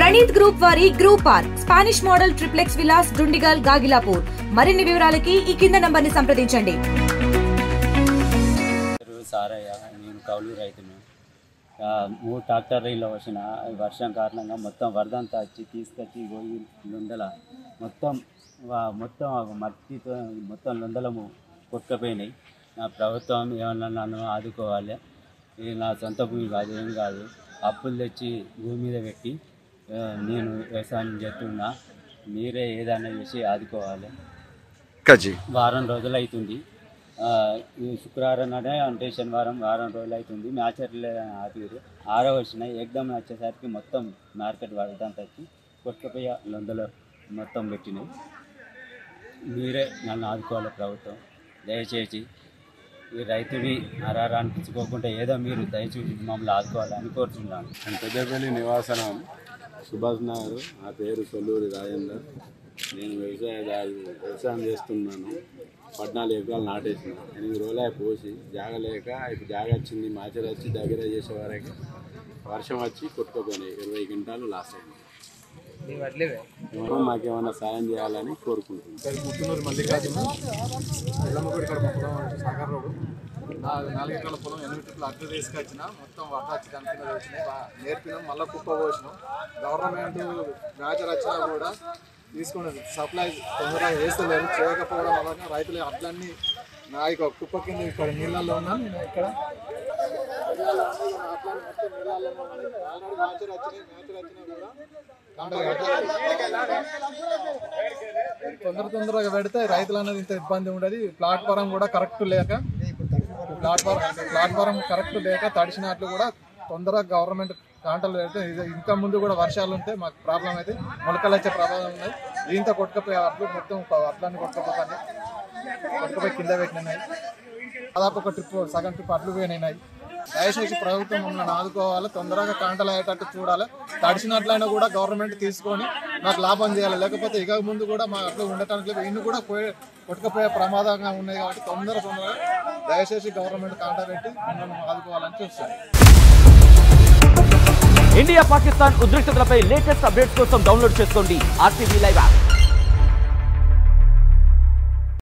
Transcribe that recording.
Praneeth group వారి group park Spanish model triplex Vilas Dundigal Gagillapur. మరిన్ని వివరాలకి ఈ కింద నంబర్ని సంప్రదించండి. సారయ్య, నేను కౌలు రైతును. 3 ట్రాక్టర్లు ఇలా వచ్చిన వర్షం కారణంగా మొత్తం వరదంతా వచ్చి తీసుకొచ్చి లొందల మొత్తం మట్టితో మొత్తం లొందలము కొట్టుకుపోయినాయి. నా ప్రభుత్వం ఏమన్నా నన్ను ఆదుకోవాలి. ఇది నా సొంత భూమి కాదు, ఏం కాదు. అప్పులు తెచ్చి భూమి మీద పెట్టి నేను వ్యవసాయం చేస్తున్నా. మీరే ఏదైనా చేసి ఆదుకోవాలి. వారం రోజులు అవుతుంది. శుక్రవారం నాడే అంటే శనివారం వారం రోజులు అవుతుంది. మ్యాచర్లు ఆపిరు 6 వచ్చినాయి. ఎగ్దమ్ వచ్చేసరికి మొత్తం మార్కెట్ వరదంతా వచ్చి కొట్టుకుపోయి లొందలు మొత్తం పెట్టినాయి. మీరే నన్ను ఆదుకోవాలి ప్రభుత్వం. దయచేసి ఈ రైతుని అనిపించుకోకుండా ఏదో మీరు దయచేసి మమ్మల్ని ఆదుకోవాలని కోరుతున్నాను. పెద్దపల్లి నివాసనం సుభాష్ నగర్. నా పేరు సొల్లూరి రాజేందర్. నేను వ్యవసాయం చేస్తున్నాను. 14 ఎకరాలు నాటేసిన. 8 రోజులు పోసి జాగలేక ఇప్పుడు జాగ వచ్చింది. మాచర్ వచ్చి దగ్గర చేసే వరకు వర్షం వచ్చి కొట్టుకుపోయినాయి. 20 క్వింటాలు లాస్ అయింది. మాకేమన్నా సాయం చేయాలని కోరుకుంటున్నాను. ముత్తునూరు మల్లికార్జున ఎల్లమ్మగుడి ఇక్కడ సాగర్ రోడ్డు. 4 ఎకరాల పొలం 8 ట్రిప్లు అడ్డు తీసుకొచ్చిన. మొత్తం వరద వచ్చి కనుక వచ్చినాయి. నేర్పినాం, మళ్ళీ కుప్ప పోసినాం. గవర్నమెంట్ మ్యాచర్ వచ్చినా కూడా తీసుకుని సప్లై తొందరగా వేస్తలేరు. చేయకపోవడం వలన రైతులు అట్లన్నీ నా ఇక కుప్ప కింద ఇక్కడ నీళ్ళల్లో ఉన్నాను. నేను ఇక్కడ మ్యాచర్ వచ్చినా కూడా తొందరగా పెడితే రైతులు అనేది ఇంత ఇబ్బంది ఉండదు. ప్లాట్ఫారం కూడా కరెక్ట్ లేక తడిచినట్లు కూడా తొందరగా గవర్నమెంట్ కాంటలు పెడితే ఇంకా ముందు కూడా వర్షాలు ఉంటే మాకు ప్రాబ్లం అయితే మొలకలు వచ్చే ప్రభావం ఉన్నది. ఇంత కొట్టుకపోయి అట్లు మొత్తం అట్లన్నీ కొట్టుకపోయి కింద పెట్టినాయి. దాదాపు ఒక ట్రిప్ సగం ట్రిప్ అట్లు పోయినాయి. దయచేసి ప్రభుత్వం మమ్మల్ని ఆదుకోవాలి. తొందరగా కాంటలు అయ్యేటట్టు చూడాలి. తడిచినట్లయినా కూడా గవర్నమెంట్ తీసుకొని మాకు లాభం చేయాలి. లేకపోతే ఇక ముందు కూడా మా అట్లు ఉండటానికి ఇన్ని కూడా కొట్టుకుపోయే ప్రమాదంగా ఉన్నాయి. కాబట్టి తొందరగా దయచేసి గవర్నమెంట్ కాంట పెట్టి మమ్మల్ని ఆదుకోవాలని చూస్తాను. ఇండియా పాకిస్తాన్ ఉద్రిక్తతలపై లేటెస్ట్ అప్డేట్స్ కోసం డౌన్లోడ్ చేసుకోండి RTV లైవ్ యాప్.